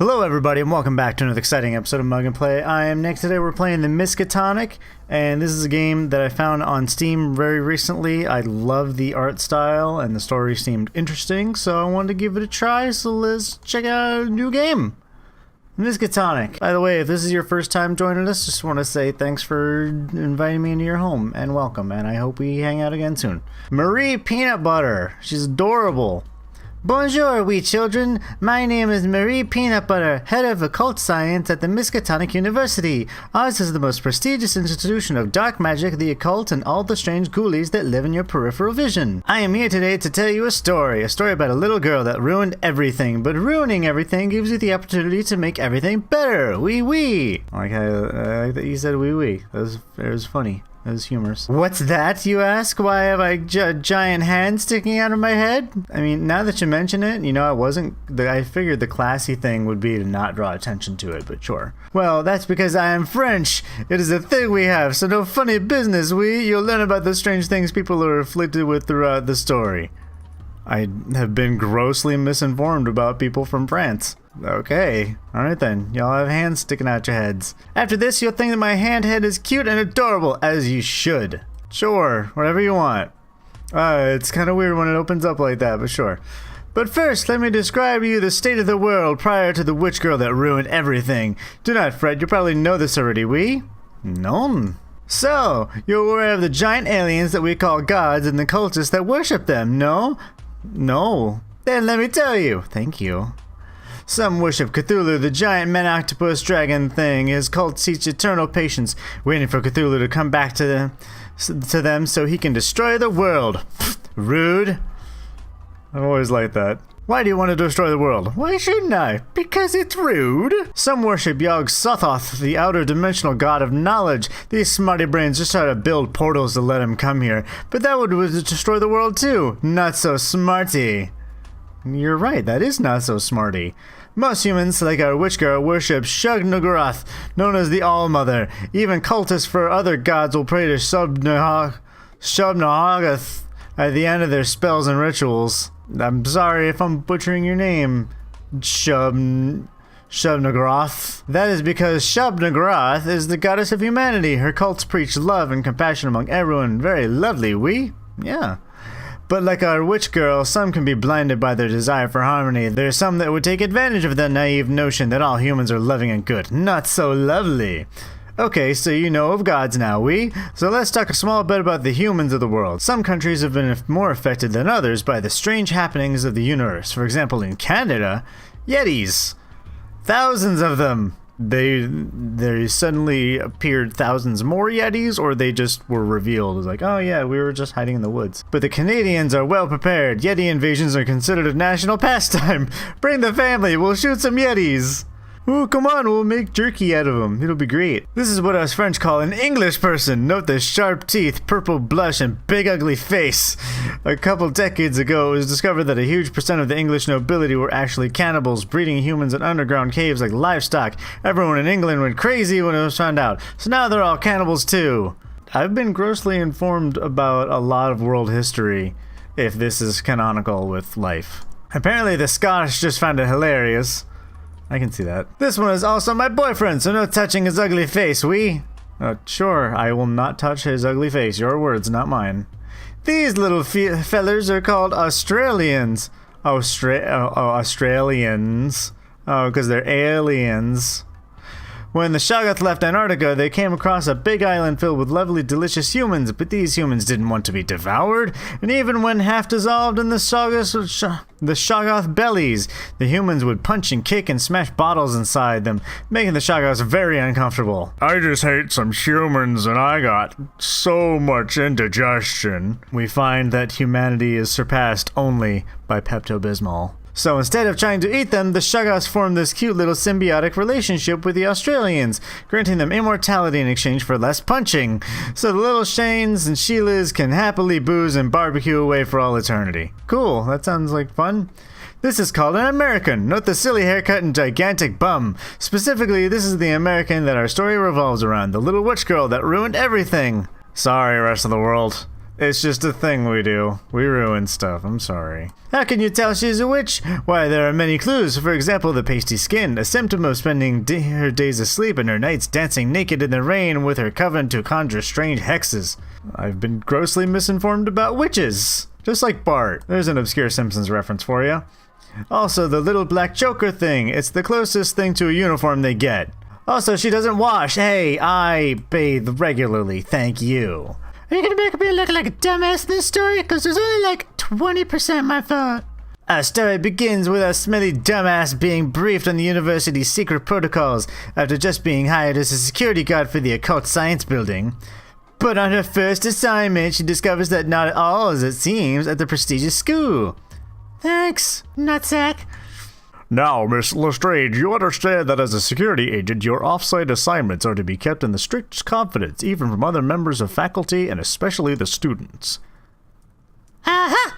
Hello everybody and welcome back to another exciting episode of Mug and Play. I am Nick. Today we're playing the Miskatonic, and this is a game that I found on Steam very recently. I love the art style and the story seemed interesting, so I wanted to give it a try, so let's check out a new game. Miskatonic. By the way, if this is your first time joining us, just want to say thanks for inviting me into your home, and welcome, and I hope we hang out again soon. Marie Peanut Butter. She's adorable. Bonjour, wee children. My name is Marie Peanut Butter, head of occult science at the Miskatonic University. Ours is the most prestigious institution of dark magic, the occult, and all the strange ghoulies that live in your peripheral vision. I am here today to tell you a story about a little girl that ruined everything, but ruining everything gives you the opportunity to make everything better. Wee wee. I like that you said wee wee. That was funny. That was humorous. What's that, you ask? Why have I giant hand sticking out of my head? I mean, now that you mention it, you know, I figured the classy thing would be to not draw attention to it, but sure. Well, that's because I am French. It is a thing we have, so no funny business, you'll learn about the strange things people are afflicted with throughout the story. I have been grossly misinformed about people from France. Okay, alright then, y'all have hands sticking out your heads. After this, you'll think that my head is cute and adorable, as you should. Sure, whatever you want. It's kind of weird when it opens up like that, but sure. But first, let me describe to you the state of the world prior to the witch girl that ruined everything. Do not fret, you probably know this already, No. So, you're aware of the giant aliens that we call gods and the cultists that worship them, no? No. Then let me tell you. Thank you. Some worship Cthulhu, the giant man-octopus dragon thing. His cult seeks eternal patience, waiting for Cthulhu to come back to them so he can destroy the world. Rude. I've always liked that. Why do you want to destroy the world? Why shouldn't I? Because it's rude. Some worship Yog-Sothoth, the outer dimensional god of knowledge. These smarty brains just try to build portals to let him come here. But that would destroy the world too. Not so smarty. You're right, that is not so smarty. Most humans, like our witch girl, worship Shub-Niggurath, known as the All-Mother. Even cultists for other gods will pray to Shub-Niggurath at the end of their spells and rituals. I'm sorry if I'm butchering your name, Shub-Niggurath. That is because Shub-Niggurath is the goddess of humanity. Her cults preach love and compassion among everyone. Very lovely, Yeah. But like our witch girl, some can be blinded by their desire for harmony. There's some that would take advantage of the naive notion that all humans are loving and good. Not so lovely. Okay, so you know of gods now, So let's talk a small bit about the humans of the world. Some countries have been more affected than others by the strange happenings of the universe. For example, in Canada, Yetis. Thousands of them. There suddenly appeared thousands more Yetis, or they just were revealed. It was like, oh yeah, we were just hiding in the woods. But the Canadians are well prepared. Yeti invasions are considered a national pastime. Bring the family, we'll shoot some Yetis. Ooh, come on, we'll make jerky out of them. It'll be great. This is what us French call an English person. Note the sharp teeth, purple blush, and big ugly face. A couple decades ago, it was discovered that a huge percent of the English nobility were actually cannibals, breeding humans in underground caves like livestock. Everyone in England went crazy when it was found out. So now they're all cannibals too. I've been grossly informed about a lot of world history, if this is canonical with life. Apparently the Scottish just found it hilarious. I can see that. This one is also my boyfriend, so no touching his ugly face, Sure, I will not touch his ugly face. Your words, not mine. These little fellers are called Australians. Australians. Oh, because they're aliens. When the Shoggoth left Antarctica, they came across a big island filled with lovely, delicious humans, but these humans didn't want to be devoured, and even when half dissolved in the Shoggoth bellies, the humans would punch and kick and smash bottles inside them, making the Shoggoths very uncomfortable. I just hate some humans and I got so much indigestion. We find that humanity is surpassed only by Pepto-Bismol. So instead of trying to eat them, the Shoggoths formed this cute little symbiotic relationship with the Australians, granting them immortality in exchange for less punching. So the little Shanes and Sheilas can happily booze and barbecue away for all eternity. Cool, that sounds like fun. This is called an American. Note the silly haircut and gigantic bum. Specifically, this is the American that our story revolves around, the little witch girl that ruined everything. Sorry, rest of the world. It's just a thing we do. We ruin stuff. I'm sorry. How can you tell she's a witch? Why, there are many clues. For example, the pasty skin, a symptom of spending her days asleep and her nights dancing naked in the rain with her coven to conjure strange hexes. I've been grossly misinformed about witches. Just like Bart. There's an obscure Simpsons reference for you. Also, the little black choker thing. It's the closest thing to a uniform they get. Also, she doesn't wash. Hey, I bathe regularly. Thank you. Are you gonna make me look like a dumbass in this story? Because there's only like 20% my fault. Our story begins with our smelly dumbass being briefed on the university's secret protocols after just being hired as a security guard for the occult science building. But on her first assignment, she discovers that not all as it seems at the prestigious school. Thanks, nutsack. Now, Miss LeStrange, you understand that as a security agent, your off-site assignments are to be kept in the strictest confidence, even from other members of faculty and especially the students. Uh-huh.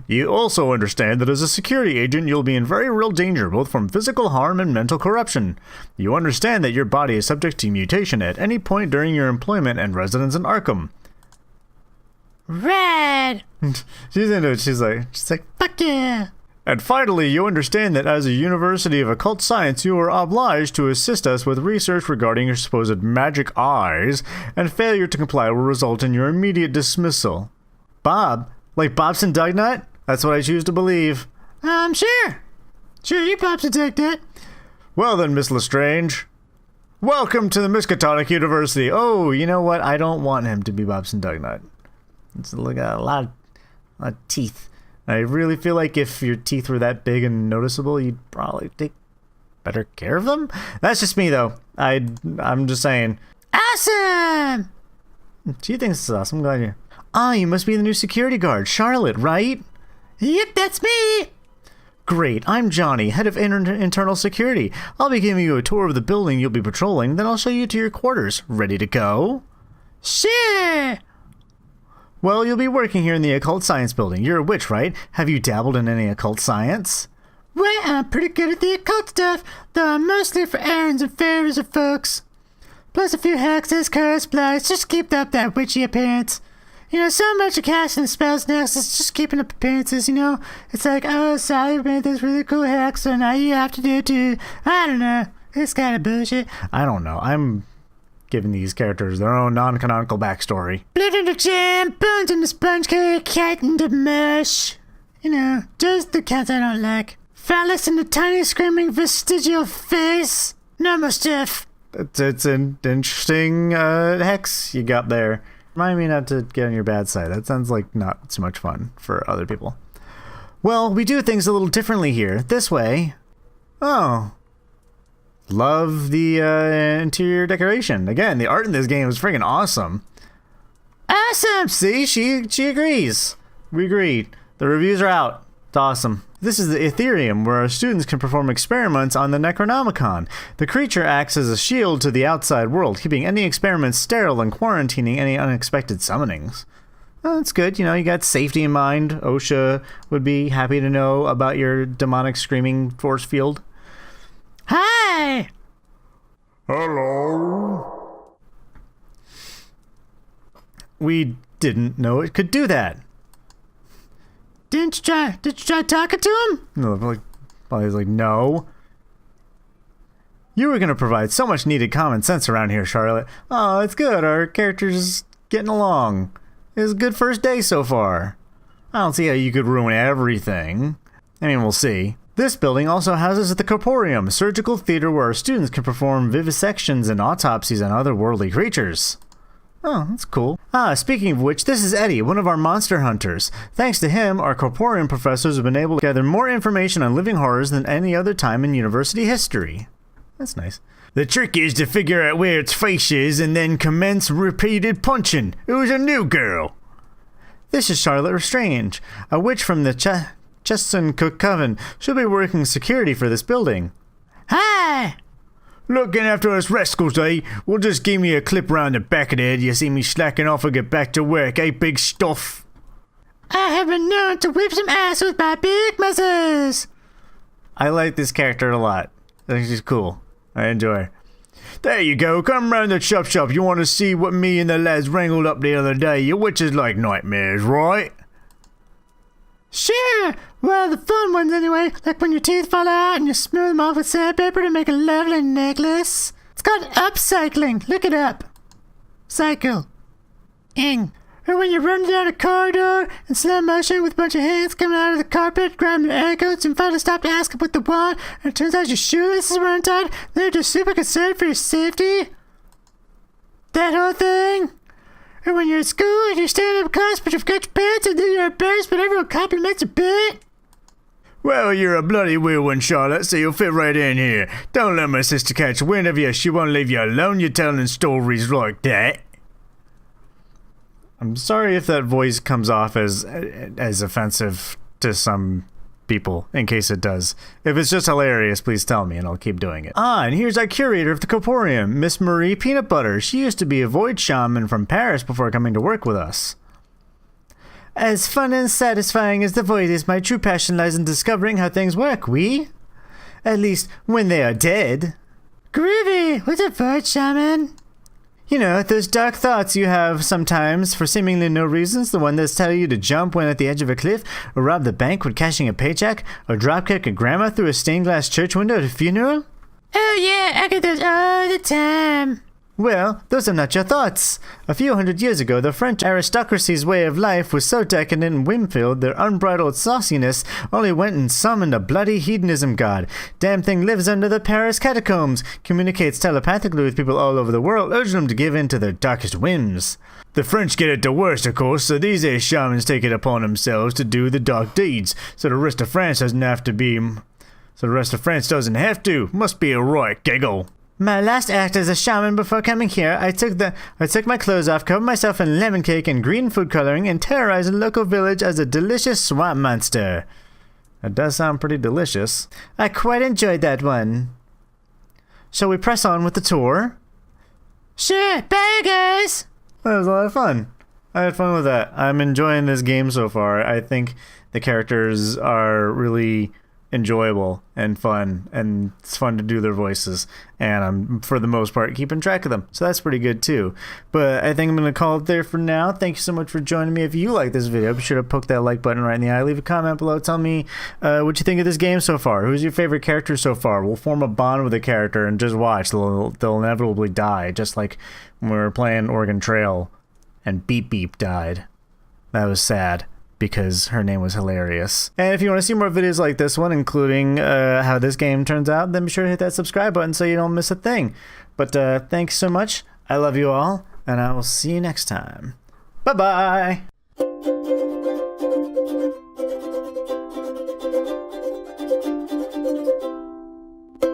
You also understand that as a security agent, you'll be in very real danger, both from physical harm and mental corruption. You understand that your body is subject to mutation at any point during your employment and residence in Arkham. Red! She's into it. She's like, fuck yeah! And finally, you understand that as a University of Occult Science, you are obliged to assist us with research regarding your supposed magic eyes, and failure to comply will result in your immediate dismissal. Bob? Like Bobson Dugnut? That's what I choose to believe. Sure. Sure, you Bobson Dugnut. Well then, Miss LeStrange. Welcome to the Miskatonic University. Oh, you know what? I don't want him to be Bobson Dugnut. It's like a lot of teeth. I really feel like if your teeth were that big and noticeable, you'd probably take better care of them. That's just me, though. I'm just saying. Awesome! She thinks it's awesome. I'm glad you. Ah, you must be the new security guard, Charlotte, right? Yep, that's me. Great. I'm Johnny, head of internal security. I'll be giving you a tour of the building you'll be patrolling, then I'll show you to your quarters. Ready to go? Sure. Well, you'll be working here in the occult science building. You're a witch, right? Have you dabbled in any occult science? Well, I'm pretty good at the occult stuff, though I'm mostly for errands and favors of folks. Plus a few hexes, curse, blights, just keep up that witchy appearance. You know, so much of casting spells next is just keeping up appearances, you know? It's like, oh, Sally made this really cool hex, so now you have to do it too. I don't know. It's kind of bullshit. I don't know. I'm giving these characters their own non-canonical backstory. Blood in the jam, bones in the sponge cake, cat in the mush. You know, just the cats I don't like. Phallus in the tiny screaming vestigial face. Normal stuff. It's an interesting hex you got there. Remind me not to get on your bad side. That sounds like not so much fun for other people. Well, we do things a little differently here. This way. Oh. Love the interior decoration. Again, the art in this game is freaking awesome. Awesome! See, she agrees. We agreed. The reviews are out. It's awesome. This is the Ethereum, where our students can perform experiments on the Necronomicon. The creature acts as a shield to the outside world, keeping any experiments sterile and quarantining any unexpected summonings. Well, that's good. You know, you got safety in mind. OSHA would be happy to know about your demonic screaming force field. Hi! Hello? We didn't know it could do that. Did you try talking to him? No, he's like, no. You were going to provide so much needed common sense around here, Charlotte. Oh, it's good. Our character's getting along. It was a good first day so far. I don't see how you could ruin everything. I mean, we'll see. This building also houses the Corporeum, a surgical theater where our students can perform vivisections and autopsies on otherworldly creatures. Oh, that's cool. Speaking of which, this is Eddie, one of our monster hunters. Thanks to him, our Corporeum professors have been able to gather more information on living horrors than any other time in university history. That's nice. The trick is to figure out where its face is and then commence repeated punching. Who's a new girl? This is Charlotte LeStrange, a witch from the Cheston Cook Coven. She'll be working security for this building. Hi! Looking after us rascals, eh? We'll just give me a clip round the back of the head. You see me slacking off and get back to work, eh, big stuff? I have been known to whip some ass with my big muscles. I like this character a lot. I think she's cool. I enjoy her. There you go, come round the chop shop. You want to see what me and the lads wrangled up the other day? Your witches like nightmares, right? Sure! Well, the fun ones anyway, like when your teeth fall out and you smooth them off with sandpaper to make a lovely necklace. It's called upcycling. Look it up. Cycle. Ing. Or when you run down a corridor in slow motion with a bunch of hands coming out of the carpet, grabbing your ankles and finally stop to ask them what they want, and it turns out your shoelaces were untied, they're just super concerned for your safety. That whole thing. Or when you're at school and you're standing up class but you've got your pants and then you're embarrassed but everyone compliments a bit. Well, you're a bloody real one, Charlotte, so you'll fit right in here. Don't let my sister catch wind of you. She won't leave you alone. You're telling stories like that. I'm sorry if that voice comes off as offensive to some people, in case it does. If it's just hilarious, please tell me and I'll keep doing it. Ah, and here's our curator of the Corporeum, Miss Marie Peanut Butter. She used to be a void shaman from Paris before coming to work with us. As fun and satisfying as the void is, my true passion lies in discovering how things work, oui? At least, when they are dead. Groovy! What's a void shaman? You know, those dark thoughts you have sometimes for seemingly no reasons, the one that's telling you to jump when at the edge of a cliff, or rob the bank when cashing a paycheck, or dropkick a grandma through a stained glass church window at a funeral? Oh yeah, I get those all the time. Well, those are not your thoughts. A few hundred years ago, the French aristocracy's way of life was so decadent and whim-filled, their unbridled sauciness only went and summoned a bloody hedonism god. Damn thing lives under the Paris catacombs, communicates telepathically with people all over the world, urging them to give in to their darkest whims. The French get it the worst, of course, so these shamans take it upon themselves to do the dark deeds, so the rest of France doesn't have to. Must be a right giggle. My last act as a shaman before coming here, I took my clothes off, covered myself in lemon cake and green food coloring, and terrorized a local village as a delicious swamp monster. That does sound pretty delicious. I quite enjoyed that one. Shall we press on with the tour? Sure, bye guys! That was a lot of fun. I had fun with that. I'm enjoying this game so far. I think the characters are really enjoyable and fun, and it's fun to do their voices, and I'm for the most part keeping track of them, so that's pretty good too. But I think I'm gonna call it there for now. Thank you so much for joining me. If you like this video, be sure to poke that like button right in the eye, leave a comment below, tell me what you think of this game so far. Who's your favorite character so far? We'll form a bond with a character and just watch. They'll inevitably die, just like when we were playing Oregon Trail and Beep Beep died. That was sad, because her name was hilarious. And if you want to see more videos like this one, including how this game turns out, then be sure to hit that subscribe button so you don't miss a thing. But thanks so much. I love you all, and I will see you next time. Bye-bye!